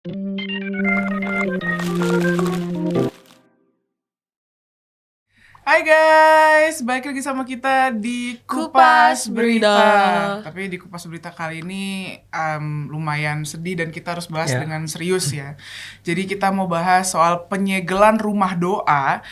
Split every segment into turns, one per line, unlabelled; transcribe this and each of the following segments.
Hai guys, balik lagi sama kita di Kupas Berita. Tapi di Kupas Berita kali ini lumayan sedih dan kita harus bahas dengan serius ya. Jadi kita mau bahas soal penyegelan rumah doa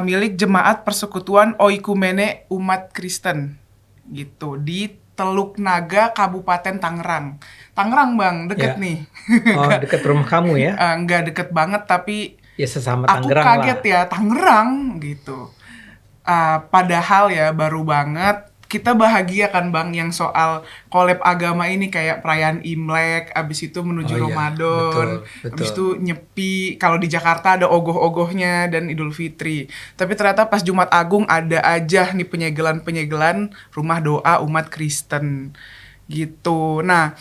milik Jemaat Persekutuan Oikumene Umat Kristen gitu di Teluk Naga, Kabupaten Tangerang. Tangerang bang, deket nih.
Oh, deket rumah kamu ya?
Nggak deket banget tapi
Ya sesama
aku
Tangerang
kaget
lah.
ya, Tangerang gitu. Padahal ya baru banget kita bahagia kan bang yang soal collab agama ini kayak perayaan Imlek, abis itu menuju Ramadan,
betul.
abis itu nyepi. Kalau di Jakarta ada ogoh-ogohnya dan Idul Fitri. Tapi ternyata pas Jumat Agung ada aja nih penyegelan rumah doa umat Kristen gitu. Nah,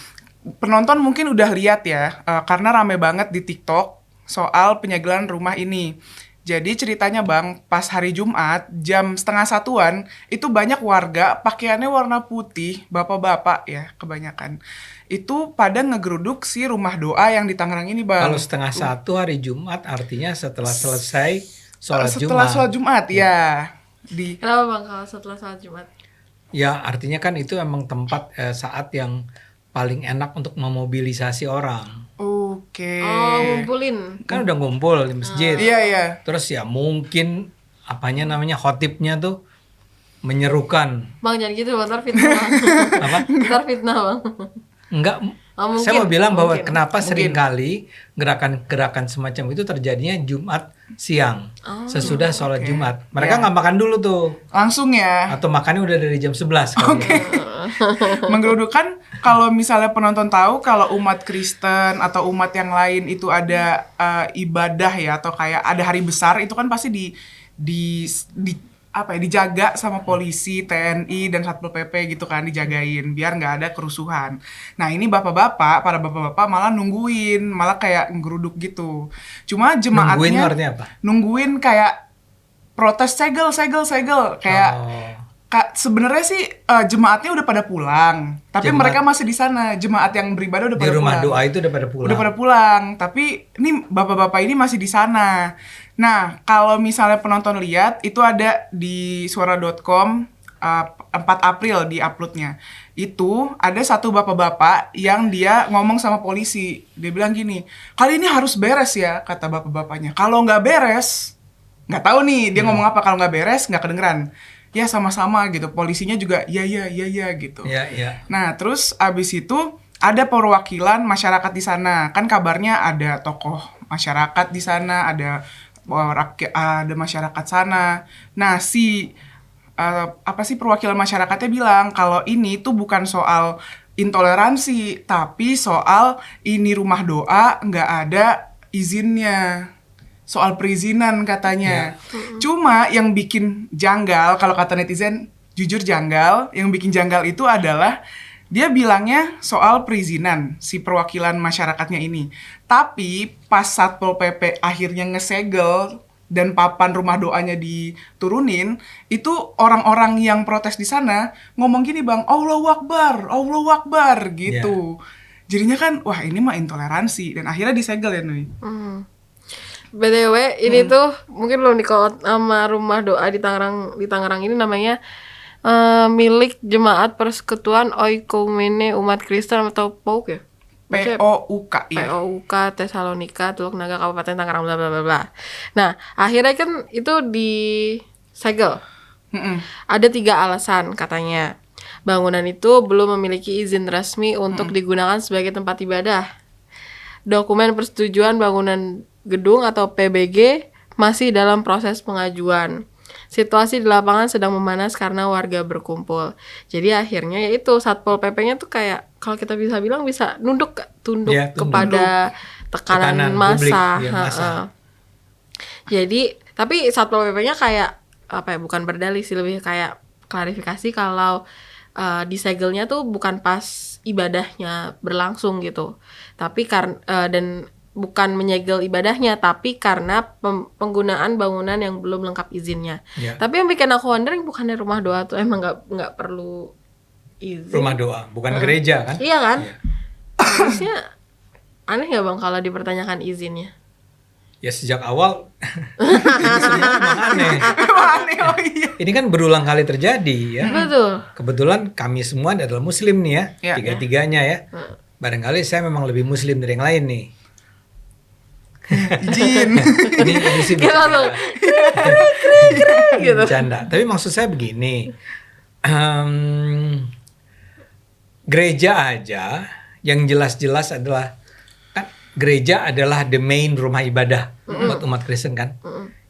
penonton mungkin udah lihat ya, karena rame banget di TikTok soal penyegelan rumah ini. Jadi ceritanya bang, pas hari Jumat jam 12:30-an itu banyak warga pakaiannya warna putih, bapak-bapak ya kebanyakan. Itu pada ngegeruduk si rumah doa yang di Tangerang ini bang.
Kalau 12:30 hari Jumat artinya setelah selesai sholat
Setelah
Jumat.
sholat Jumat ya.
Kenapa bang kalau setelah sholat Jumat?
Ya artinya kan itu emang tempat saat yang paling enak untuk memobilisasi orang.
Oke.
Oh, ngumpulin.
Kan udah ngumpul di masjid.
Iya.
Terus ya mungkin khotibnya tuh menyerukan.
Bang jangan gitu bang, ntar fitnah bang.
Apa?
Ntar fitnah bang.
Enggak,
Oh,
saya mau bilang bahwa
mungkin.
kenapa seringkali gerakan-gerakan semacam itu terjadinya Jumat siang, sesudah sholat Jumat. Mereka nggak makan dulu tuh,
Langsung ya.
atau makannya udah dari jam 11 kali ya.
Menggerudukan, kalau misalnya penonton tahu kalau umat Kristen atau umat yang lain itu ada ibadah ya atau kayak ada hari besar itu kan pasti di dijaga sama polisi, TNI dan Satpol PP gitu kan, dijagain biar nggak ada kerusuhan. Nah ini para bapak-bapak malah nungguin, malah kayak ngeruduk gitu. Cuma
Nungguin
jemaatnya
artinya apa?
nungguin kayak protes segel kayak sebenarnya sih jemaatnya udah pada pulang, tapi mereka masih di sana. Jemaat yang beribadah udah
Di
pada
rumah
pulang.
doa itu udah pada pulang.
Udah pada pulang, tapi ini bapak-bapak ini masih di sana. Nah, kalau misalnya penonton lihat itu ada di suara.com 4 April di uploadnya. Itu ada satu bapak-bapak yang dia ngomong sama polisi. Dia bilang gini, "Kali ini harus beres ya," kata bapak-bapaknya. "Kalau nggak beres," nggak tahu nih dia ngomong apa, kalau nggak beres nggak kedengeran. Ya sama-sama gitu. Polisinya juga ya gitu.
Iya.
Nah, terus abis itu ada perwakilan masyarakat di sana. Kan kabarnya ada tokoh masyarakat di sana, ada masyarakat sana. Nah, perwakilan masyarakatnya bilang kalau ini tuh bukan soal intoleransi, tapi soal ini rumah doa nggak ada izinnya. Soal perizinan katanya. Cuma yang bikin janggal, kalau kata netizen jujur janggal, yang bikin janggal itu adalah dia bilangnya soal perizinan si perwakilan masyarakatnya ini. Tapi pas Satpol PP akhirnya ngesegel dan papan rumah doanya diturunin, itu orang-orang yang protes di sana ngomong gini bang, Allahu Akbar gitu. Jadinya kan wah ini mah intoleransi dan akhirnya disegel ya Nui.
BTW ini tuh mungkin belum di-quote sama rumah doa di Tangerang ini namanya milik Jemaat Persekutuan Oikumene Umat Kristen atau POUK ya?
POUK ya.
POUK Tesalonika Teluk Naga Kabupaten Tangerang bla bla bla bla. Nah, akhirnya kan itu disegel. Ada 3 alasan katanya. Bangunan itu belum memiliki izin resmi untuk digunakan sebagai tempat ibadah. Dokumen persetujuan bangunan gedung atau PBG masih dalam proses pengajuan. Situasi di lapangan sedang memanas karena warga berkumpul. Jadi akhirnya yaitu Satpol PP-nya tuh kayak kalau kita bisa bilang bisa tunduk kepada tekanan massa. Jadi tapi Satpol PP-nya kayak bukan berdalih sih, lebih kayak klarifikasi kalau disegelnya tuh bukan pas ibadahnya berlangsung gitu. Tapi dan bukan menyegel ibadahnya, tapi karena penggunaan bangunan yang belum lengkap izinnya. Tapi yang bikin aku wondering, bukannya rumah doa tuh emang nggak perlu izin?
Rumah doa, bukan gereja kan?
Iya kan? Harusnya Aneh nggak Bang kalau dipertanyakan izinnya?
Ya sejak awal ini semua memang aneh.
Aneh, oh iya.
Ini kan berulang kali terjadi ya.
Betul.
Kebetulan kami semua adalah muslim nih ya,
Ya.
tiga-tiganya ya. Barangkali saya memang lebih muslim dari yang lain nih.
Izin.
Ini sih
Kita langsung gitu.
bercanda. Tapi maksud saya begini, gereja aja yang jelas-jelas adalah kan gereja adalah the main rumah ibadah buat umat Kristen kan.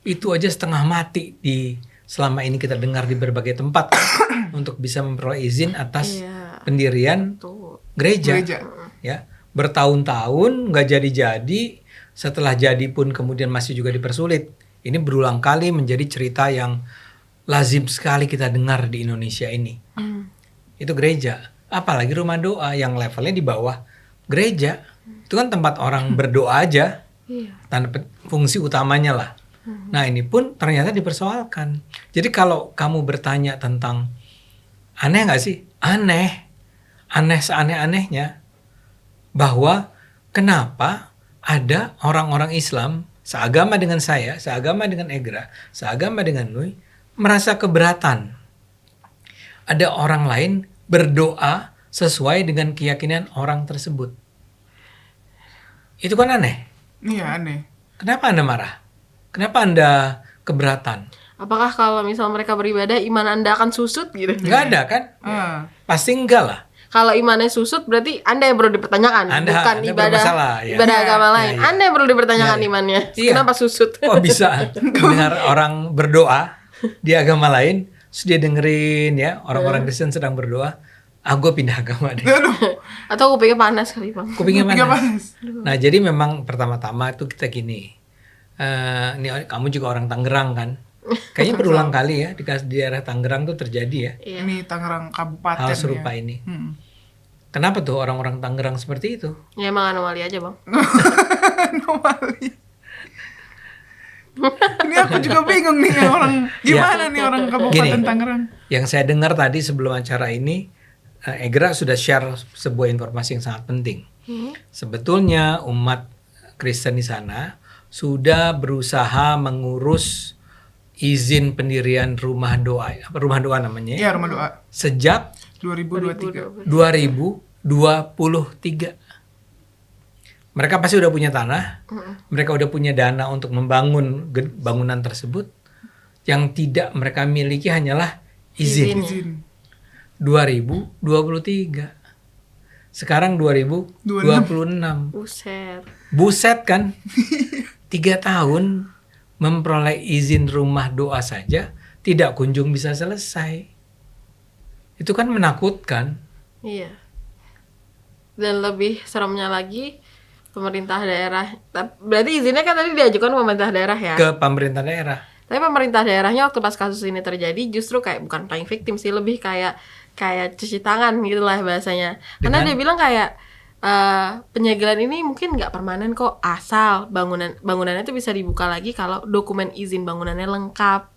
Itu aja setengah mati di selama ini kita dengar di berbagai tempat untuk bisa memperoleh izin atas
Iya.
pendirian
Tuh.
gereja.
Gereja.
Ya, bertahun-tahun nggak jadi-jadi, setelah jadi pun kemudian masih juga dipersulit. Ini berulang kali menjadi cerita yang lazim sekali kita dengar di Indonesia ini. Itu gereja, apalagi rumah doa yang levelnya di bawah gereja. Itu kan tempat orang berdoa aja,
Iya.
fungsi utamanya lah. Nah ini pun ternyata dipersoalkan. Jadi kalau kamu bertanya tentang aneh nggak sih? Aneh seaneh-anehnya bahwa kenapa ada orang-orang Islam seagama dengan saya, seagama dengan Egra, seagama dengan Nui, merasa keberatan. Ada orang lain berdoa sesuai dengan keyakinan orang tersebut. Itu kan aneh.
Iya, aneh.
Kenapa Anda marah? Kenapa Anda keberatan?
Apakah kalau misal mereka beribadah iman Anda akan susut gitu?
Nggak ada kan? Pasti enggak lah.
Kalau imannya susut berarti Anda yang perlu dipertanyakan, bukan
Anda
ibadah
bermasalah, ya.
ibadah
Iya,
agama
iya,
lain.
iya.
Anda yang perlu dipertanyakan
Iya, iya.
imannya.
Iya.
Kenapa susut?
Kok bisa dengar orang berdoa di agama lain, terus dia dengerin ya orang-orang Kristen sedang berdoa, gue pindah agama deh.
Aduh,
Atau kupingnya panas kali Bang.
Kupingnya
kupingnya
panas.
panas.
Nah jadi memang pertama-tama itu kita gini, ini kamu juga orang Tangerang kan? Kayaknya berulang kali ya di daerah Tangerang tuh terjadi ya
Iya.
Ini Tangerang Kabupaten
hal serupa
ya.
ini. Kenapa tuh orang-orang Tangerang seperti itu?
Ya emang anomali aja Bang.
Anomali. Ini aku juga bingung nih orang gimana nih orang Kabupaten
Gini.
Tangerang.
Yang saya dengar tadi sebelum acara ini, Egra sudah share sebuah informasi yang sangat penting. Sebetulnya umat Kristen di sana sudah berusaha mengurus izin pendirian rumah doa namanya,
Iya, rumah doa
sejak
2023.
2023. Mereka pasti udah punya tanah, mereka udah punya dana untuk membangun bangunan tersebut. Yang tidak mereka miliki hanyalah izin.
Izin.
2023. Sekarang 2026.
Buset.
Buset kan? 3 tahun memperoleh izin rumah doa saja tidak kunjung bisa selesai. Itu kan menakutkan.
Iya. Dan lebih seremnya lagi pemerintah daerah. Berarti izinnya kan tadi diajukan pemerintah daerah ya.
Ke pemerintah daerah.
Tapi pemerintah daerahnya waktu pas kasus ini terjadi justru kayak bukan playing victim sih, lebih kayak cuci tangan gitu lah bahasanya. Karena dia bilang kayak penyegelan ini mungkin nggak permanen kok, asal bangunannya itu bisa dibuka lagi kalau dokumen izin bangunannya lengkap,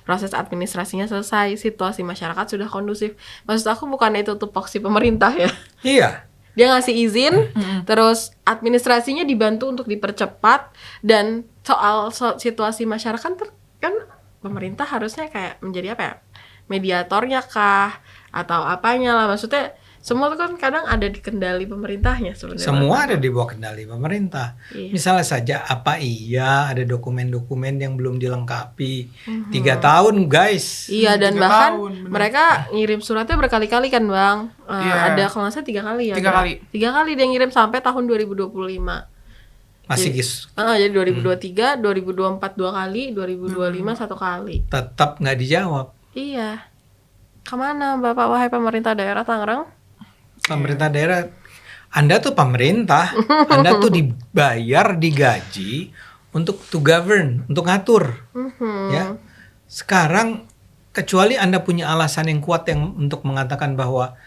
proses administrasinya selesai, situasi masyarakat sudah kondusif. Maksud aku bukan itu tupoksi pemerintah ya.
Iya.
Dia ngasih izin, terus administrasinya dibantu untuk dipercepat, dan soal situasi masyarakat kan pemerintah harusnya kayak menjadi apa ya, mediatornya kah atau apanya lah, maksudnya semua tuh kan kadang ada di kendali pemerintahnya sebenarnya.
Semua ada di bawah kendali pemerintah.
Iya.
Misalnya saja apa iya ada dokumen-dokumen yang belum dilengkapi. 3 tahun guys.
Iya, dan
3
bahkan
tahun, bener.
mereka ngirim suratnya berkali-kali kan Bang.
Iya.
Ada kalau nggak salah 3 kali ya.
3 kali.
3 kali dia ngirim sampai tahun 2025.
Masih
Jadi 2023, 2024 2 kali, 2025 1 kali.
tetap nggak dijawab.
Iya. Kemana Bapak wahai pemerintah daerah Tangerang?
Pemerintah daerah, Anda tuh pemerintah, Anda tuh dibayar, digaji untuk to govern, untuk ngatur, ya. Sekarang kecuali Anda punya alasan yang kuat yang untuk mengatakan bahwa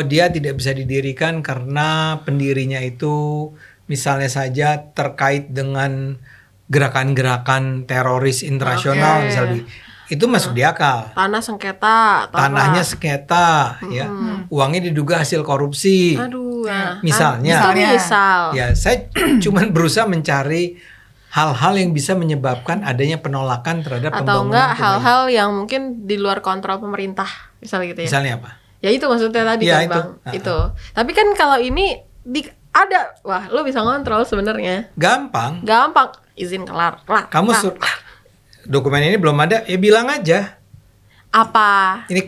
dia tidak bisa didirikan karena pendirinya itu misalnya saja terkait dengan gerakan-gerakan teroris internasional,
Oke.
misalnya itu masuk di akal.
Tanah sengketa atau
Tanahnya
apa.
sengketa, ya. Uangnya diduga hasil korupsi.
Aduh, ya.
Misalnya.
Misal.
Ya, saya cuman berusaha mencari hal-hal yang bisa menyebabkan adanya penolakan terhadap
Atau
pembangunan
enggak
kebaikan.
hal-hal yang mungkin di luar kontrol pemerintah, misalnya gitu ya.
Misalnya apa?
Ya itu maksudnya tadi
Ya,
kan
itu.
Bang. Itu. Tapi kan kalau ini ada, wah lu bisa ngontrol sebenarnya.
Gampang.
Gampang, izin kelar.
Kamu dokumen ini belum ada, ya bilang aja.
Apa?
Ini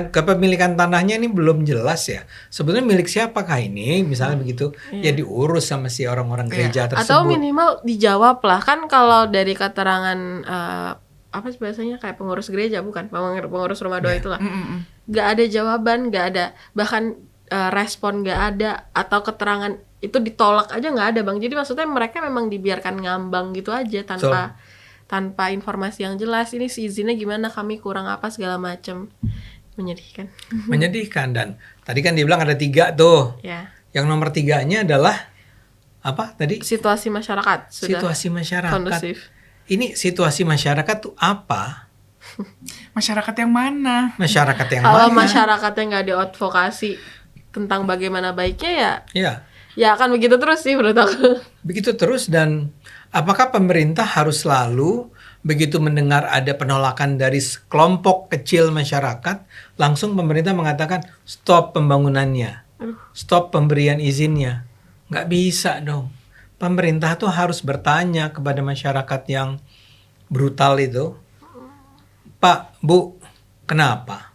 kepemilikan tanahnya ini belum jelas ya. Sebetulnya milik siapakah ini? Misalnya begitu, ya diurus sama si orang-orang gereja tersebut.
Atau minimal dijawab lah. Kan kalau dari keterangan apa sih bahasanya, kayak pengurus gereja, bukan pengurus rumah doa itulah. Gak ada jawaban, gak ada bahkan respon gak ada, atau keterangan itu ditolak aja nggak ada Bang. Jadi maksudnya mereka memang dibiarkan ngambang gitu aja tanpa informasi yang jelas. Ini si izinnya gimana, kami kurang apa segala macam. Menyedihkan.
Menyedihkan. Dan tadi kan dibilang ada 3 tuh.
Ya.
Yang nomor 3-nya adalah apa tadi?
Situasi masyarakat sudah
Situasi masyarakat.
kondusif.
Ini situasi masyarakat tuh apa?
Masyarakat yang mana?
Masyarakat yang
Kalau
mana?
masyarakatnya nggak diadvokasi tentang bagaimana baiknya ya,
Iya.
ya akan begitu terus sih menurut aku.
Begitu terus. Dan apakah pemerintah harus selalu begitu mendengar ada penolakan dari kelompok kecil masyarakat, langsung pemerintah mengatakan stop pembangunannya, stop pemberian izinnya? Nggak bisa dong. Pemerintah tuh harus bertanya kepada masyarakat yang brutal itu, Pak, Bu, kenapa?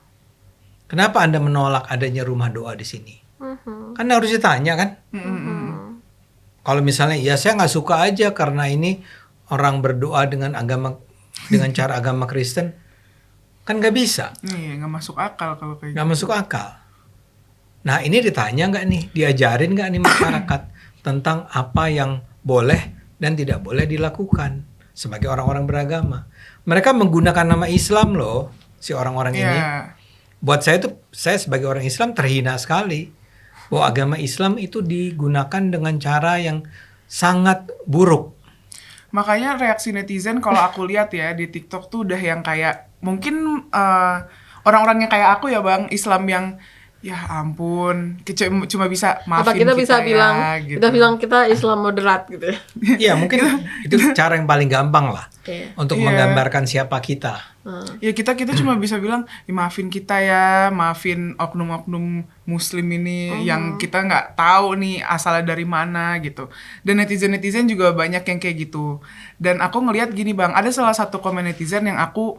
Kenapa Anda menolak adanya rumah doa di sini? Kan harus ditanya kan? Kalau misalnya ya saya nggak suka aja karena ini orang berdoa dengan cara agama Kristen, kan nggak bisa,
Iya, nggak masuk akal kalau kayak
nggak masuk akal. Nah ini ditanya nggak nih, diajarin nggak nih masyarakat tentang apa yang boleh dan tidak boleh dilakukan sebagai orang-orang beragama. Mereka menggunakan nama Islam loh, si orang-orang ini.
Iya.
Buat saya sebagai orang Islam terhina sekali bahwa agama Islam itu digunakan dengan cara yang sangat buruk.
Makanya reaksi netizen kalau aku lihat ya di TikTok tuh udah yang kayak mungkin orang-orang yang kayak aku ya Bang, Islam yang ya ampun, cuma bisa maafin
Apa kita bisa
ya,
bilang
gitu.
kita bilang kita Islam moderat gitu ya.
Iya mungkin itu cara yang paling gampang lah
Iya.
untuk
Iya.
menggambarkan siapa kita.
Ya kita cuma bisa bilang ya, maafin kita ya, maafin oknum-oknum muslim ini yang kita nggak tahu nih asalnya dari mana gitu. Dan netizen juga banyak yang kayak gitu. Dan aku ngelihat gini Bang, ada salah satu komen netizen yang aku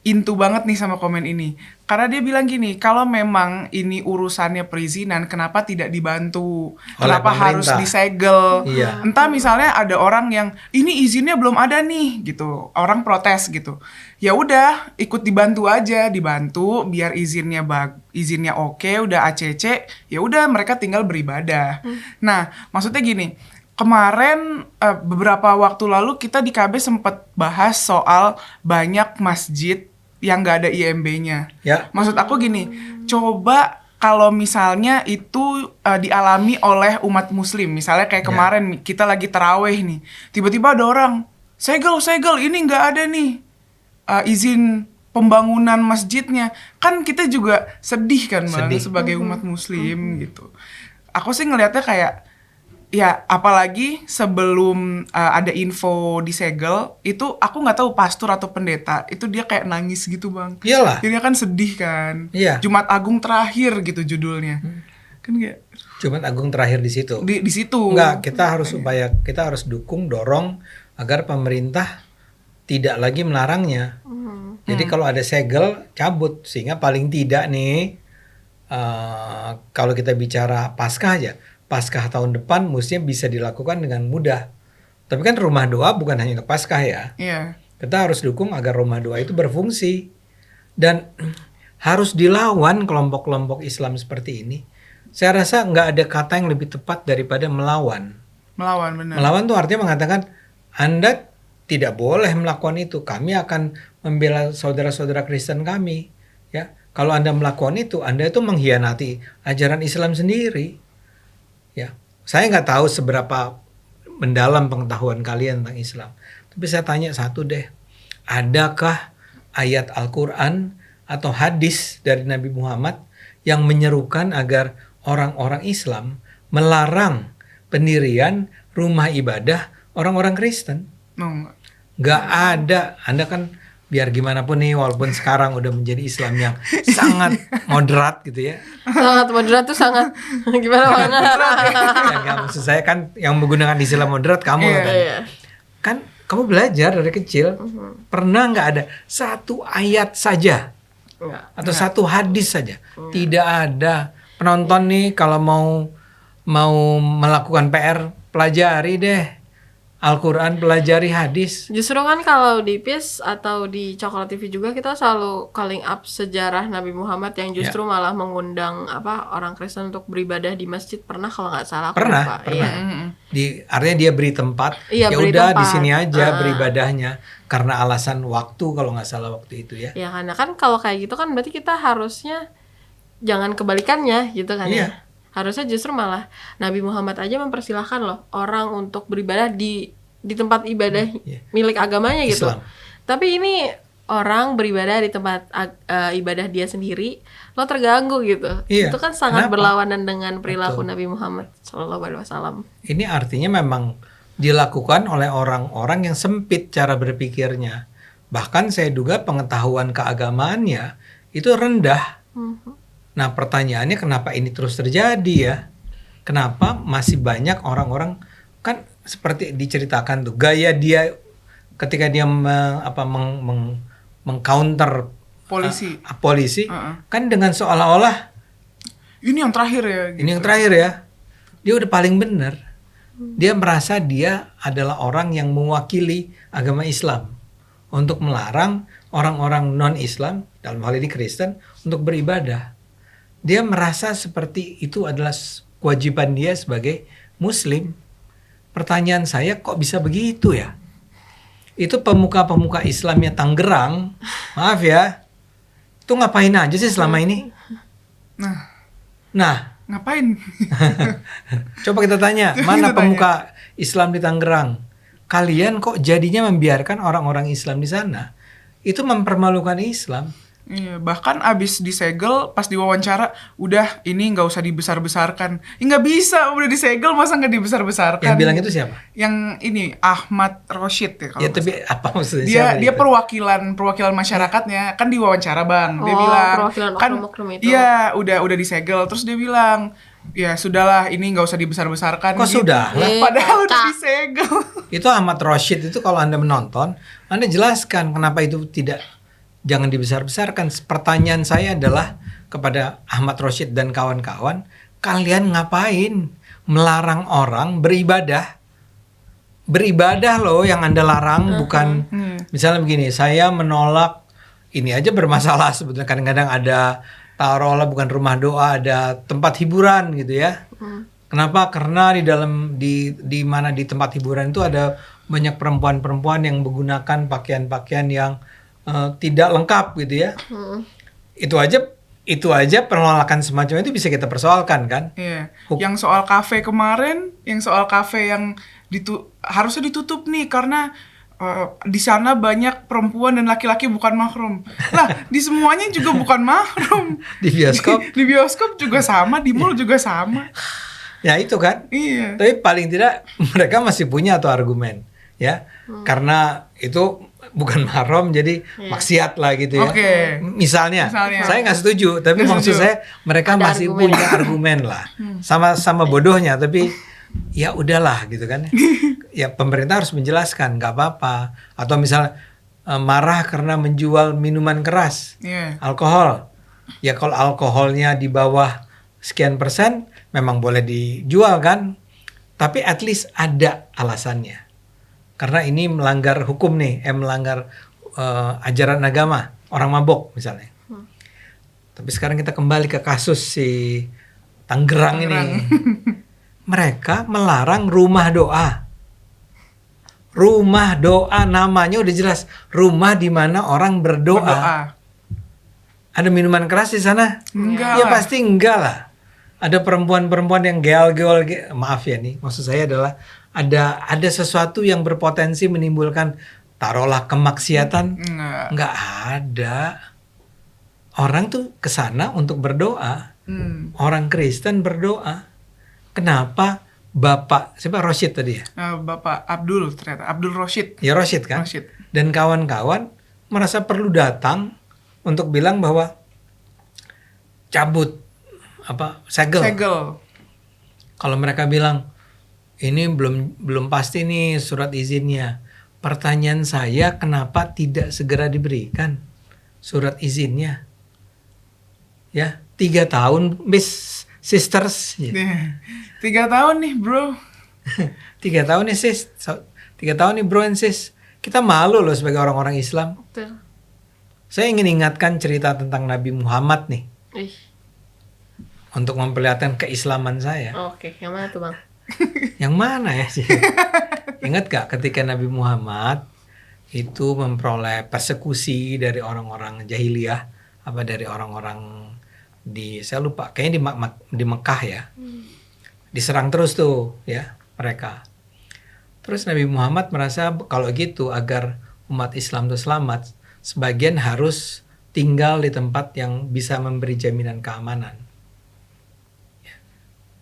into banget nih sama komen ini. Karena dia bilang gini, kalau memang ini urusannya perizinan, kenapa tidak dibantu? Kenapa harus
pemerintah.
disegel?
Iya.
Entah misalnya ada orang yang ini izinnya belum ada nih gitu. Orang protes gitu. Ya udah, ikut dibantu aja, dibantu biar izinnya oke, udah ACC, ya udah mereka tinggal beribadah. Nah, maksudnya gini, kemarin beberapa waktu lalu kita di KB sempat bahas soal banyak masjid yang nggak ada IMB-nya.
Ya.
Maksud aku gini, coba kalau misalnya itu dialami oleh umat muslim, misalnya kayak kemarin kita lagi taraweh nih, tiba-tiba ada orang, segel, ini nggak ada nih izin pembangunan masjidnya. Kan kita juga sedih kan Bang,
Sedih.
sebagai umat muslim gitu. Aku sih ngelihatnya kayak, ya apalagi sebelum ada info disegel itu aku nggak tahu pastor atau pendeta itu dia kayak nangis gitu Bang.
Iyalah.
Dia kan sedih kan.
Iya.
Jumat Agung terakhir gitu judulnya. Kan kayak
Jumat Agung terakhir di situ.
di situ.
Enggak, kita harus dukung, dorong agar pemerintah tidak lagi melarangnya. Jadi kalau ada segel, cabut, sehingga paling tidak nih kalau kita bicara Paskah aja, Paskah tahun depan mestinya bisa dilakukan dengan mudah. Tapi kan rumah doa bukan hanya untuk Paskah ya.
Iya.
Kita harus dukung agar rumah doa itu berfungsi. Dan harus dilawan kelompok-kelompok Islam seperti ini. Saya rasa nggak ada kata yang lebih tepat daripada melawan.
Melawan benar.
Melawan tuh artinya mengatakan Anda tidak boleh melakukan itu. Kami akan membela saudara-saudara Kristen kami. Ya, kalau Anda melakukan itu, Anda itu mengkhianati ajaran Islam sendiri. Ya, saya nggak tahu seberapa mendalam pengetahuan kalian tentang Islam. Tapi saya tanya satu deh, adakah ayat Al-Quran atau hadis dari Nabi Muhammad yang menyerukan agar orang-orang Islam melarang pendirian rumah ibadah orang-orang Kristen.
No.
Nggak ada. Anda kan biar gimana pun nih, walaupun sekarang udah menjadi Islam yang sangat moderat gitu ya.
Sangat moderat tuh sangat gimana banget.
Ya, nggak, maksud saya kan yang menggunakan istilah moderat kamu
Iya,
kan.
Iya.
Kan kamu belajar dari kecil, pernah nggak ada satu ayat saja
Enggak.
atau satu hadis saja? Tidak ada. Penonton nih kalau mau melakukan PR, pelajari deh Al-Quran, pelajari hadis.
Justru kan kalau di PIS atau di Coklat TV juga kita selalu calling up sejarah Nabi Muhammad yang justru malah mengundang orang Kristen untuk beribadah di masjid, pernah kalau nggak salah. Aku
Pernah,
lupa.
pernah.
Iya.
Artinya dia beri tempat.
Iya,
Ya
beri
udah di
tempat.
sini aja beribadahnya karena alasan waktu kalau nggak salah waktu itu ya.
Ya karena kan kalau kayak gitu kan berarti kita harusnya jangan kebalikannya gitu kan
Iya.
ya. Harusnya justru malah Nabi Muhammad aja mempersilahkan loh orang untuk beribadah di tempat ibadah
Iya.
milik agamanya gitu.
Islam.
Tapi ini orang beribadah di tempat ibadah dia sendiri, lo terganggu gitu.
Iya.
Itu kan sangat
Kenapa?
berlawanan dengan perilaku
Betul.
Nabi Muhammad SAW.
Ini artinya memang dilakukan oleh orang-orang yang sempit cara berpikirnya. Bahkan saya duga pengetahuan keagamaannya itu rendah. Nah pertanyaannya kenapa ini terus terjadi ya? Kenapa masih banyak orang-orang, kan seperti diceritakan tuh gaya dia ketika dia mengcounter
Polisi.
polisi
Uh-uh.
kan dengan seolah-olah
Ini yang terakhir ya. Gitu.
ini yang terakhir ya, dia udah paling benar. Dia merasa dia adalah orang yang mewakili agama Islam untuk melarang orang-orang non-Islam, dalam hal ini Kristen, untuk beribadah. Dia merasa seperti itu adalah kewajiban dia sebagai Muslim. Pertanyaan saya, kok bisa begitu ya? Itu pemuka-pemuka Islamnya Tangerang, maaf ya, itu ngapain aja sih selama ini? Nah,
Ngapain?
coba kita tanya,
Coba
mana
kita
pemuka Islam di Tangerang? Kalian kok jadinya membiarkan orang-orang Islam di sana? Itu mempermalukan Islam.
Iya, bahkan abis disegel pas diwawancara, udah ini nggak usah dibesar-besarkan. Ya nggak bisa, udah disegel masa nggak dibesar-besarkan.
Yang bilang itu siapa?
Yang ini Ahmad Roshid ya kalau
Ya
nggak
tapi
salah.
apa maksudnya?
dia
Siapa
dia
itu?
perwakilan masyarakatnya, kan diwawancara Bang. Dia
Oh,
bilang
perwakilan
kan
oknum-oknum itu.
iya udah disegel, terus dia bilang ya sudahlah ini nggak usah dibesar-besarkan.
Kok
gitu.
sudah lah?
Padahal udah
Kak.
disegel.
Itu Ahmad Rashid itu kalau Anda menonton, Anda jelaskan kenapa itu jangan dibesar-besarkan. Pertanyaan saya adalah kepada Ahmad Rashid dan kawan-kawan, kalian ngapain melarang orang beribadah? Beribadah loh yang Anda larang, bukan misalnya begini, saya menolak, ini aja bermasalah sebetulnya, kadang-kadang ada taruhlah bukan rumah doa, ada tempat hiburan gitu ya. Kenapa? Karena di mana di tempat hiburan itu ada banyak perempuan-perempuan yang menggunakan pakaian-pakaian yang tidak lengkap gitu ya. Itu aja penolakan semacam itu bisa kita persoalkan kan?
Iya. Yang soal kafe kemarin, yang soal kafe yang harusnya ditutup nih karena di sana banyak perempuan dan laki-laki bukan mahrum. Lah, di semuanya juga bukan mahrum.
Di bioskop.
Di bioskop juga sama, di mall juga sama.
Ya itu kan.
Iya.
Tapi paling tidak mereka masih punya tuh argumen ya. Karena itu bukan mahram jadi maksiat lah gitu ya.
Oke.
Misalnya, saya nggak setuju, tapi
Nggak
maksud
setuju.
saya mereka
Ada
masih
argumen.
punya argumen lah. Sama-sama bodohnya, tapi ya udahlah gitu kan. Ya pemerintah harus menjelaskan, nggak apa-apa. Atau misalnya marah karena menjual minuman keras,
Iya.
alkohol. Ya kalau alkoholnya di bawah sekian persen, memang boleh dijual kan. Tapi at least ada alasannya. Karena ini melanggar hukum nih, melanggar ajaran agama, orang mabok misalnya. Tapi sekarang kita kembali ke kasus si Tangerang ini. Mereka melarang rumah doa. Rumah doa namanya udah jelas, rumah di mana orang berdoa. Ada minuman keras di sana?
Enggak
Ya
lah.
pasti enggak lah. Ada perempuan-perempuan yang geol-geol, maaf ya nih, maksud saya adalah ada sesuatu yang berpotensi menimbulkan taruhlah kemaksiatan,
Enggak.
nggak ada. Orang tuh kesana untuk berdoa. Orang Kristen berdoa. Kenapa Bapak siapa Rosyid tadi ya?
Bapak Abdul ternyata Abdul Rosyid.
Ya Rosyid kan?
Rosyid.
Dan kawan-kawan merasa perlu datang untuk bilang bahwa cabut segel. Kalau mereka bilang ini belum pasti nih surat izinnya. Pertanyaan saya, kenapa tidak segera diberikan surat izinnya? Ya, 3 tahun, Miss Sisters. Ya.
3 tahun nih bro.
3 tahun nih sis. 3 tahun nih bro and sis. Kita malu loh sebagai orang-orang Islam.
Betul.
Saya ingin ingatkan cerita tentang Nabi Muhammad nih.
Ih.
Untuk memperlihatkan keislaman saya.
Oke, yang mana tuh bang?
Yang mana ya sih? Ingat gak ketika Nabi Muhammad itu memperoleh persekusi dari orang-orang jahiliyah, dari orang-orang saya lupa, kayaknya di Mekah ya. Diserang terus tuh ya mereka. Terus Nabi Muhammad merasa kalau gitu agar umat Islam itu selamat, sebagian harus tinggal di tempat yang bisa memberi jaminan keamanan.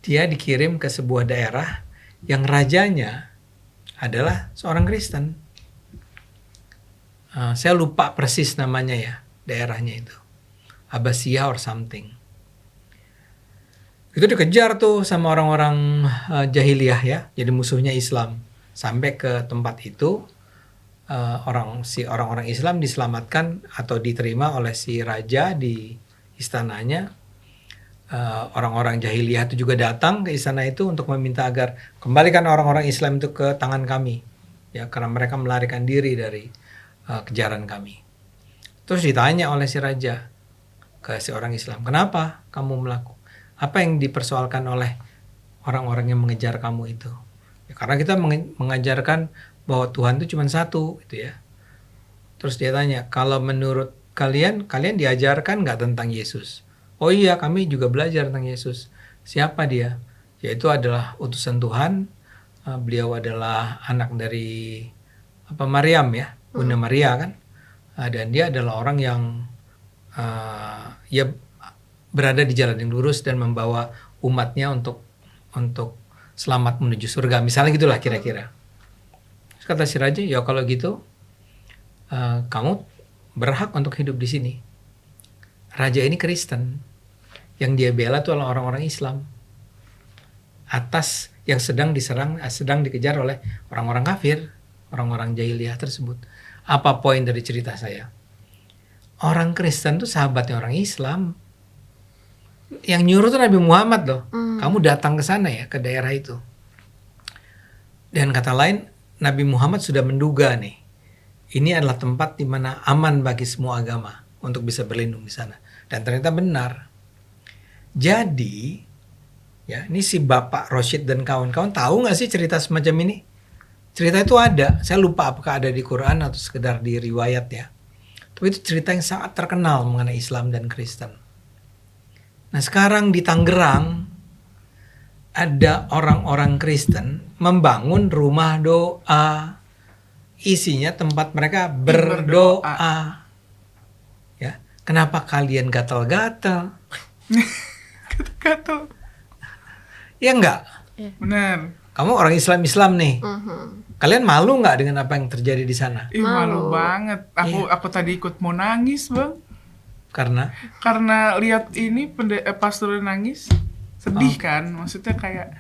Dia dikirim ke sebuah daerah yang rajanya adalah seorang Kristen. Saya lupa persis namanya ya, daerahnya itu. Abbasiyah or something. Itu dikejar tuh sama orang-orang jahiliyah ya, jadi musuhnya Islam. Sampai ke tempat itu orang-orang Islam diselamatkan atau diterima oleh si raja di istananya. Orang-orang jahiliyah itu juga datang ke istana itu untuk meminta agar kembalikan orang-orang Islam itu ke tangan kami, ya, karena mereka melarikan diri dari kejaran kami. Terus ditanya oleh si raja ke si orang Islam, kenapa kamu melakukan? Apa yang dipersoalkan oleh orang-orang yang mengejar kamu itu? Ya, karena kita mengajarkan bahwa Tuhan itu cuma satu, gitu ya. Terus dia tanya, kalau menurut kalian diajarkan nggak tentang Yesus? Oh iya, kami juga belajar tentang Yesus. Siapa dia? Yaitu adalah utusan Tuhan. Beliau adalah anak dari Maryam ya, Bunda Maria kan. Dan dia adalah orang yang ya berada di jalan yang lurus dan membawa umatnya untuk selamat menuju surga. Misalnya gitulah kira-kira. Terus kata si raja, ya kalau gitu kamu berhak untuk hidup di sini. Raja ini Kristen, yang dia bela itu adalah orang-orang Islam atas yang sedang dikejar oleh orang-orang kafir, orang-orang jahiliyah tersebut. Apa poin dari cerita saya? Orang Kristen itu sahabatnya orang Islam. Yang nyuruh tuh Nabi Muhammad loh. Kamu datang ke sana ya, ke daerah itu. Dan kata lain, Nabi Muhammad sudah menduga nih, ini adalah tempat di mana aman bagi semua agama untuk bisa berlindung di sana. Dan ternyata benar. Jadi, ya, ini si Bapak Rosyid dan kawan-kawan tahu nggak sih cerita semacam ini? Cerita itu ada. Saya lupa apakah ada di Quran atau sekedar di riwayat ya. Tapi itu cerita yang sangat terkenal mengenai Islam dan Kristen. Nah sekarang di Tangerang ada orang-orang Kristen membangun rumah doa. Isinya tempat mereka berdoa. Ya, kenapa kalian gatal-gatal?
Gatal.
Ya enggak?
Benar.
Kamu orang Islam nih. Kalian malu nggak dengan apa yang terjadi di sana?
Ih, malu banget. Aku tadi ikut mau nangis, Bang. Karena lihat ini pastor nangis, sedih kan. Maksudnya kayak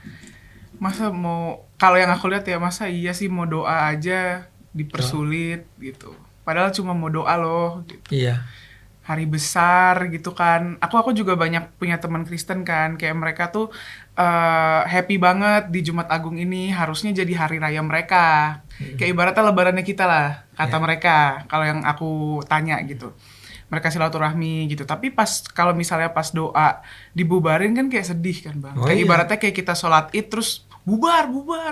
masa mau, kalau yang aku lihat ya, masa iya sih mau doa aja dipersulit gitu. Padahal cuma mau doa loh gitu.
Iya.
Hari besar gitu kan. Aku juga banyak punya teman Kristen kan, kayak mereka tuh happy banget di Jumat Agung ini, harusnya jadi hari raya mereka. Kayak ibaratnya lebarannya kita lah, kata mereka. Kalau yang aku tanya gitu. Mereka silaturahmi gitu. Tapi kalau misalnya pas doa dibubarin kan kayak sedih kan, Bang.
Oh,
kayak
iya.
ibaratnya kayak kita sholat Id terus bubar,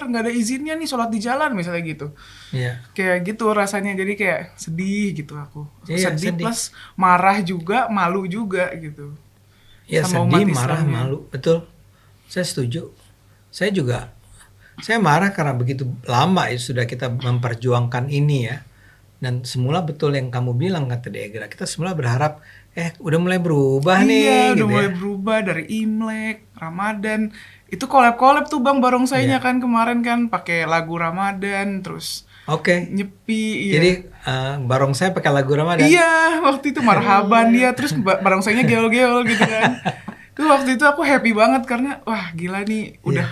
nggak ada izinnya nih sholat di jalan misalnya gitu.
Iya.
Kayak gitu rasanya, jadi kayak sedih gitu aku.
Iya, sedih.
Plus marah juga, malu juga gitu.
Ya
Sama umat
sedih, marah,
Islamnya.
malu. Betul. Saya setuju. Saya marah karena begitu lama sudah kita memperjuangkan ini ya. Dan semula betul yang kamu bilang kata Degra, kita semula berharap udah mulai berubah nih
Iya, udah
gitu
mulai
ya.
berubah dari Imlek, Ramadan. Itu collab-collab tuh Bang barongsainya
Iya.
kan kemarin kan pakai lagu Ramadan terus
Oke.
nyepi. Iya.
Jadi barongsai pakai lagu Ramadan.
Iya, waktu itu marhaban dia terus barongsainya geol-geol gitu kan. Tuh waktu itu aku happy banget karena wah gila nih udah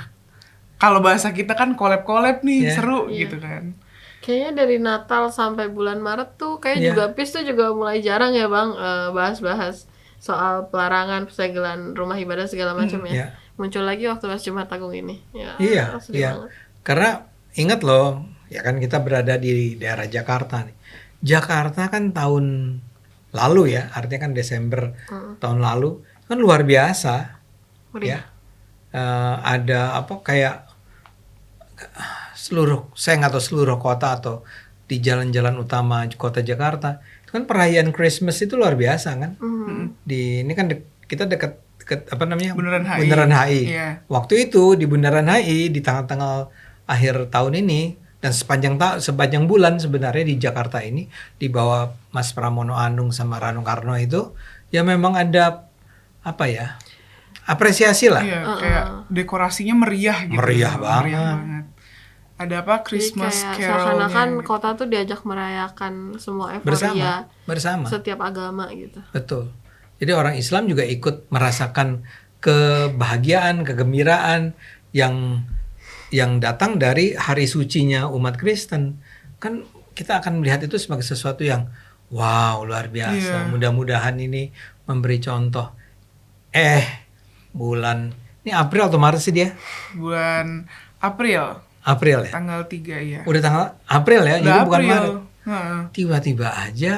kalau bahasa kita kan collab-collab nih
Iya.
seru
Iya.
gitu kan.
Kayaknya dari Natal sampai bulan Maret tuh kayak
Iya.
juga PIS tuh juga mulai jarang ya Bang bahas-bahas soal pelarangan persegelan rumah ibadah segala macam ya.
Iya.
Muncul lagi waktu pas Jumat Agung ini. Ya,
Iya,
sedih
iya.
banget.
Karena ingat loh, ya kan kita berada di daerah Jakarta nih. Jakarta kan tahun lalu ya, artinya kan Desember tahun lalu kan luar biasa
Meriah.
ya. Ada apa kayak saya nggak tahu seluruh kota atau di jalan-jalan utama kota Jakarta itu kan perayaan Christmas itu luar biasa kan. Di ini kan kita dekat apa namanya
Bundaran HI.
Bundaran HI.
Iya.
Waktu itu di Bundaran HI di tanggal-tanggal akhir tahun ini dan sepanjang bulan sebenarnya di Jakarta ini di bawah Mas Pramono Anung sama Rano Karno itu ya memang ada apa ya apresiasi lah.
Iya, kayak dekorasinya meriah gitu.
Meriah
Meriah
banget.
banget. Ada apa
Jadi
Christmas
kayak
Carol-nya.
seakan-akan kota tuh diajak merayakan semua euforia
bersama.
setiap agama gitu.
Betul. Jadi orang Islam juga ikut merasakan kebahagiaan, kegembiraan yang datang dari hari sucinya umat Kristen. Kan kita akan melihat itu sebagai sesuatu yang wow, luar biasa.
Iya.
Mudah-mudahan ini memberi contoh. Bulan ini April atau Maret sih dia?
Bulan April,
April ya.
tanggal 3 ya.
Udah tanggal April ya,
Udah
jadi bukan
April.
Maret.
Heeh.
Tiba-tiba aja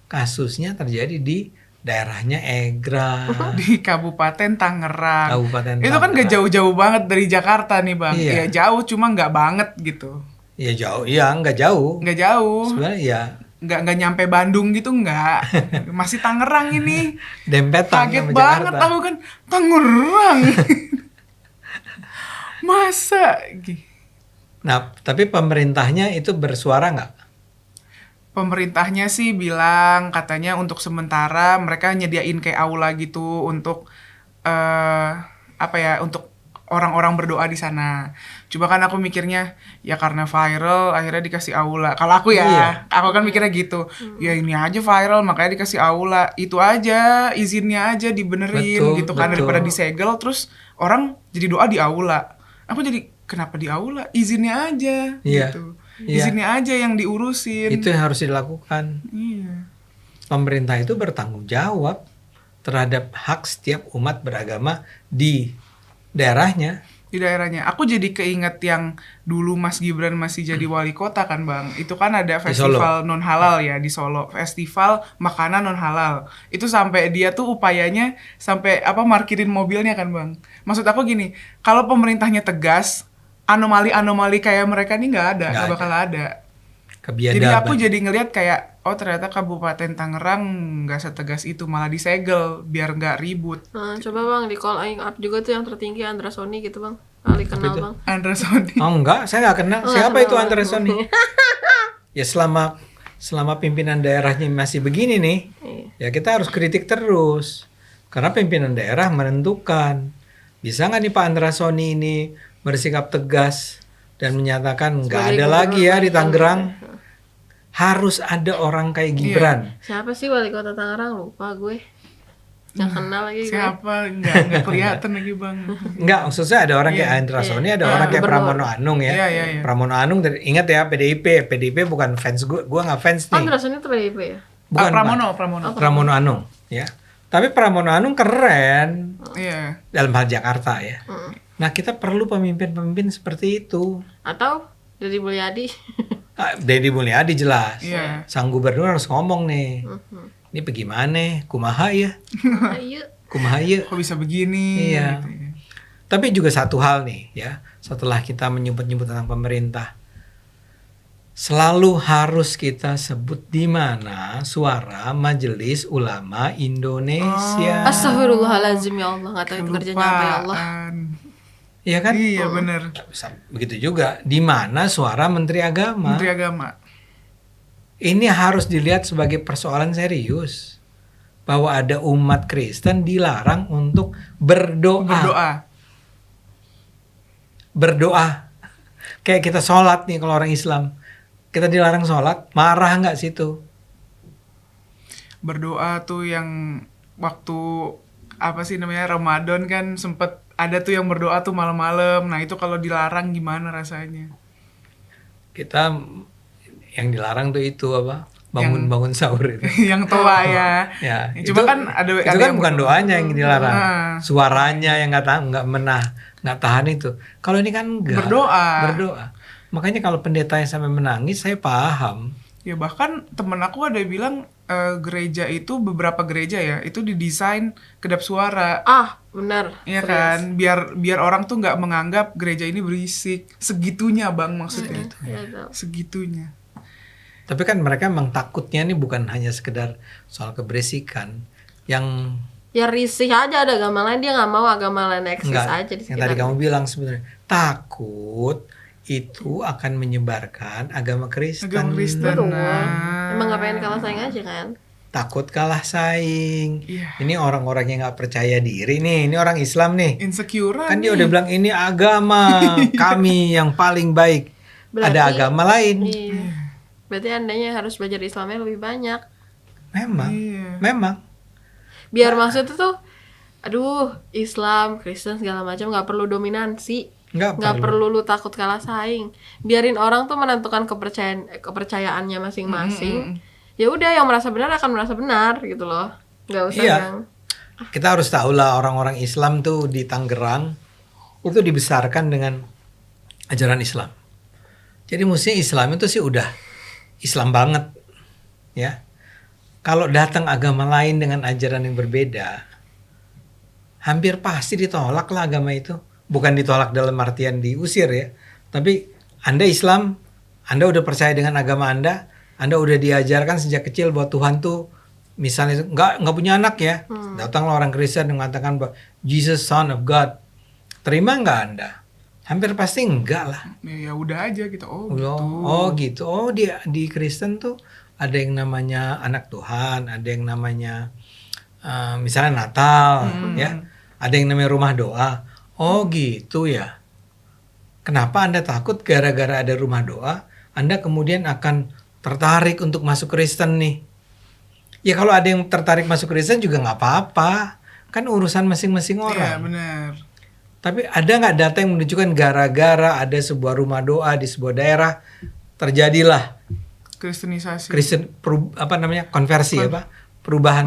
kasusnya terjadi di daerahnya Egra.
Di Kabupaten Tangerang.
Kabupaten
Itu kan gak
Tangerang.
jauh-jauh banget dari Jakarta nih Bang.
Iya.
Ya jauh cuma nggak banget gitu.
Ya jauh, ya nggak jauh.
Nggak jauh.
Sebenarnya ya
Nggak nyampe Bandung gitu nggak. Masih Tangerang ini.
dempetan
Kaget
sama
banget
Jakarta.
aku kan Tangerang. Masa?
Nah, tapi pemerintahnya itu bersuara nggak?
Pemerintahnya sih bilang katanya untuk sementara mereka nyediain kayak aula gitu untuk apa ya untuk orang-orang berdoa di sana. Cuma kan aku mikirnya ya karena viral akhirnya dikasih aula. Kalau aku ya,
Iya.
aku kan mikirnya gitu. Ya ini aja viral makanya dikasih aula. Itu aja izinnya aja dibenerin
Betul,
gitu kan
betul.
daripada disegel terus orang jadi doa di aula. Aku jadi kenapa di aula? Izinnya aja
Iya.
gitu.
Iya.
Izinnya aja yang diurusin.
Itu yang harus dilakukan.
Iya.
Pemerintah itu bertanggung jawab terhadap hak setiap umat beragama di daerahnya.
Di daerahnya. Aku jadi keinget yang dulu Mas Gibran masih jadi wali kota kan Bang. Itu kan ada festival non halal ya di Solo. Festival makanan non halal. Itu sampai dia tuh upayanya sampai parkirin mobilnya kan Bang. Maksud aku gini, kalau pemerintahnya tegas, anomali-anomali kayak mereka nih nggak
Nggak
bakal ada.
Kebiadaban.
Jadi aku jadi ngelihat kayak oh ternyata Kabupaten Tangerang nggak setegas itu, malah disegel biar nggak ribut.
Nah, coba Bang di call up juga tuh yang tertinggi Andra Sony gitu Bang. Kali kenal
itu?
Bang.
Andra Sony.
Oh enggak, saya nggak kenal.
Oh,
Siapa
nggak
itu
kenal.
Andre Sony? Ya selama pimpinan daerahnya masih begini nih,
Iya.
ya kita harus kritik terus. Karena pimpinan daerah menentukan. Bisa nggak nih Pak Andra Sony ini bersikap tegas dan menyatakan nggak
Sebagai
ada
gubernur
lagi ya di
Banten.
Tangerang. Harus ada orang kayak Gibran.
Siapa sih wali kota Tangerang? Lupa gue. Yang kenal lagi gue.
Siapa? Nggak kelihatan lagi Bang.
Enggak, maksudnya ada orang kayak
Iya.
Andra Sony, ada
Iya,
orang kayak
gubernur.
Pramono Anung ya.
Iya.
Pramono Anung, ingat ya PDIP bukan fans gue nggak fans nih.
Andra Sony itu PDIP ya?
Bukan
Pramono,
Pak.
Pramono.
Pramono Anung, ya. Tapi Pramono Anung keren
Iya.
dalam hal Jakarta ya. Nah kita perlu pemimpin-pemimpin seperti itu.
Atau Deddy Mulyadi?
Deddy Mulyadi jelas.
Iya.
Sang gubernur harus ngomong nih. Ini bagaimana? Kumaha ya?
Ayo.
Kumaha ya?
Kok bisa begini?
Iya.
Gitu ya.
Tapi juga satu hal nih ya, setelah kita menyebut-nyebut tentang pemerintah, selalu harus kita sebut di mana suara Majelis Ulama Indonesia.
Astagfirullahaladzim ya Allah. Gak tahu itu kerjanya apa ya Allah.
Kelupaan.
Iya kan?
Iya bener.
Bisa begitu juga di mana suara Menteri Agama.
Menteri Agama.
Ini harus dilihat sebagai persoalan serius. Bahwa ada umat Kristen dilarang untuk berdoa. Berdoa. Kayak kita sholat nih kalau orang Islam. Kita dilarang sholat, marah nggak situ?
Berdoa tuh yang waktu apa sih namanya Ramadan kan sempet ada tuh yang berdoa tuh malam-malam. Nah itu kalau dilarang gimana rasanya?
Kita yang dilarang tuh itu apa? Bangun sahur itu.
Yang toa ya.
Ya,
Cuma kan ada
itu
ada
kan
yang
bukan doanya yang dilarang.
Suaranya
Suaranya yang nggak tahan itu. Kalau ini kan enggak. Berdoa. Makanya kalau pendetanya sampai menangis, saya paham.
Ya bahkan temen aku ada yang bilang gereja itu beberapa gereja ya itu didesain kedap suara.
Benar.
Iya
Serius.
kan, biar orang tuh nggak menganggap gereja ini berisik. Segitunya bang maksudnya.
Iya, tahu.
Segitunya.
Tapi kan mereka memang takutnya nih bukan hanya sekedar soal keberisikan. Yang
Ya risih aja ada agama lain, dia nggak mau agama lain eksis aja di
yang tadi
sekitar.
kamu bilang sebenarnya takut itu akan menyebarkan agama Kristen.
Agama Kristen.
Betul.
Nah.
Emang nggak pengen kalah saing aja kan?
Takut kalah saing.
Iya.
Ini orang-orang yang nggak percaya diri nih. Ini orang Islam nih.
Insecure
Kan dia udah bilang ini agama kami yang paling baik.
Berarti-
Ada agama lain.
Iya. Berarti andanya harus belajar Islamnya lebih banyak.
Memang.
Iya.
Memang.
Biar maksudnya tuh, aduh Islam, Kristen segala macam nggak perlu dominansi. Nggak perlu lu takut kalah saing. Biarin orang tuh menentukan kepercayaannya masing-masing. Ya udah yang merasa benar akan merasa benar gitu loh. Nggak usah
Iya.
yang
Kita harus tahu lah orang-orang Islam tuh di Tangerang itu dibesarkan dengan ajaran Islam. Jadi mestinya Islam itu sih udah Islam banget, ya. Kalau datang agama lain dengan ajaran yang berbeda, hampir pasti ditolak lah agama itu. Bukan ditolak dalam artian diusir ya, tapi Anda Islam, Anda udah percaya dengan agama Anda udah diajarkan sejak kecil bahwa Tuhan tuh misalnya nggak punya anak ya, datanglah orang Kristen yang mengatakan bahwa Jesus Son of God, terima nggak Anda? Hampir pasti enggak lah.
Ya udah aja gitu.
Gitu. Oh di Kristen tuh ada yang namanya anak Tuhan, ada yang namanya misalnya Natal, ya, ada yang namanya rumah doa. Oh gitu ya. Kenapa Anda takut gara-gara ada rumah doa, Anda kemudian akan tertarik untuk masuk Kristen nih? Ya kalau ada yang tertarik masuk Kristen juga nggak apa-apa, kan urusan masing-masing
Iya
orang.
benar.
Tapi ada nggak data yang menunjukkan gara-gara ada sebuah rumah doa di sebuah daerah terjadilah
Kristenisasi.
konversi perubahan.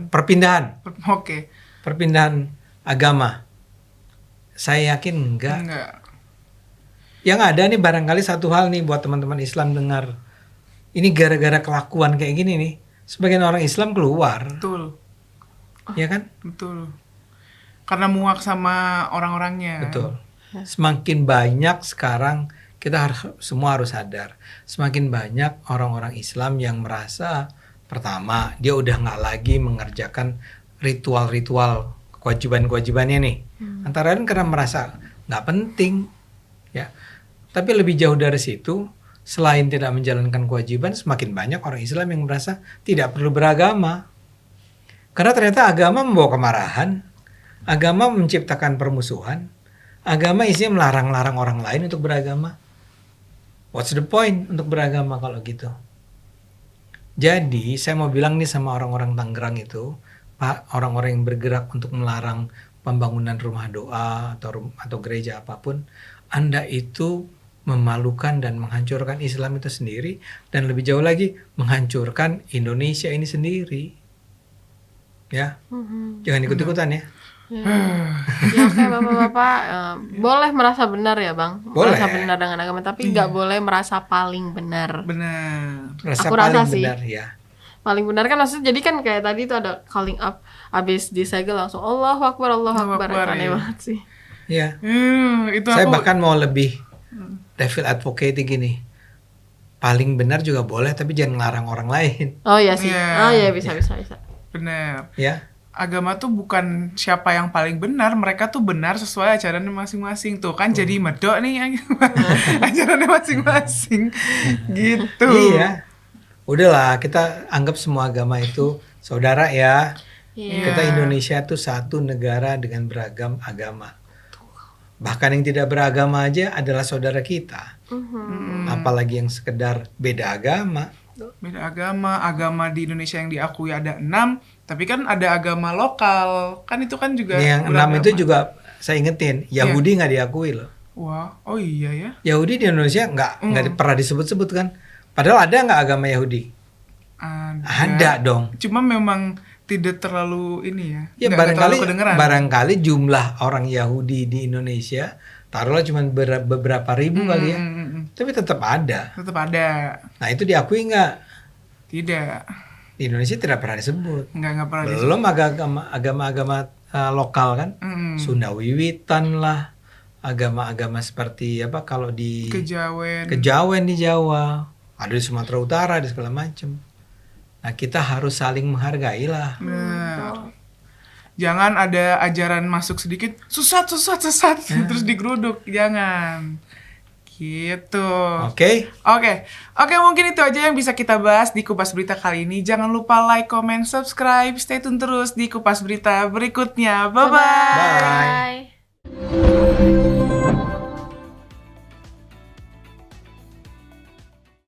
Perpindahan
Oke.
perpindahan agama? Saya yakin enggak. Yang ada nih barangkali satu hal nih buat teman-teman Islam dengar. Ini gara-gara kelakuan kayak gini nih, sebagian orang Islam keluar.
Betul.
Ya kan?
Betul. Karena muak sama orang-orangnya.
Betul. Semakin banyak sekarang kita semua harus sadar. Semakin banyak orang-orang Islam yang merasa pertama dia udah nggak lagi mengerjakan ritual-ritual kewajiban-kewajibannya nih. Antara lain karena merasa nggak penting, ya. Tapi lebih jauh dari situ, selain tidak menjalankan kewajiban, semakin banyak orang Islam yang merasa tidak perlu beragama. Karena ternyata agama membawa kemarahan, agama menciptakan permusuhan, agama isinya melarang-larang orang lain untuk beragama. What's the point untuk beragama kalau gitu? Jadi saya mau bilang nih sama orang-orang Tangerang itu, Pak, orang-orang yang bergerak untuk melarang pembangunan rumah doa atau gereja apapun, Anda itu memalukan dan menghancurkan Islam itu sendiri, dan lebih jauh lagi menghancurkan Indonesia ini sendiri. Ya, jangan ikut-ikutan ya.
Ya oke bapak-bapak, boleh merasa benar ya bang,
Boleh.
merasa benar dengan agama, tapi nggak boleh merasa paling benar.
Benar.
Rasa
Aku
paling
rasa sih.
benar ya.
Paling benar kan maksudnya jadi kan kayak tadi tuh ada calling up, abis disegel langsung Allahu Akbar, Allahu
Allahu
Akbar,
Akbar,
aneh
ya.
banget sih.
Ya.
Itu
Saya
aku
bahkan mau lebih devil advocate gini. Paling benar juga boleh, tapi jangan ngelarang orang lain.
Oh iya sih,
Iya.
oh iya bisa.
benar.
Ya.
Agama tuh bukan siapa yang paling benar, mereka tuh benar sesuai ajarannya masing-masing. Tuh kan jadi medok nih ajarannya masing-masing. Gitu.
Iya. udahlah kita anggap semua agama itu saudara ya.
Iya.
Kita Indonesia itu satu negara dengan beragam agama. Bahkan yang tidak beragama aja adalah saudara kita. Apalagi yang sekedar beda agama.
Beda agama di Indonesia yang diakui ada 6, tapi kan ada agama lokal. Kan itu kan juga
Yang 6
beragama.
itu juga saya ingetin, Yahudi nggak diakui loh.
Wah, oh iya ya.
Yahudi di Indonesia nggak pernah disebut-sebut kan. Padahal ada nggak agama Yahudi? Ada dong.
Cuma memang tidak terlalu ini ya.
Ya
Nggak terlalu
barangkali
kedengeran.
barangkali jumlah orang Yahudi di Indonesia taruhlah cuma beberapa ribu kali ya. Tapi tetap ada.
Tetap ada.
Nah itu diakui nggak?
Tidak.
Di Indonesia tidak pernah disebut.
Nggak pernah
Belum agama-agama lokal kan? Sunda Wiwitan lah, agama-agama seperti apa kalau di Kejawen di Jawa, ada di Sumatera Utara, di segala macam. Nah kita harus saling menghargai lah.
Nah, jangan ada ajaran masuk sedikit sesat terus digeruduk, jangan. Gitu.
Oke.
Oke, mungkin itu aja yang bisa kita bahas di Kupas Berita kali ini. Jangan lupa like, comment, subscribe, stay tune terus di Kupas Berita berikutnya. Bye-bye.
Bye.
Bye.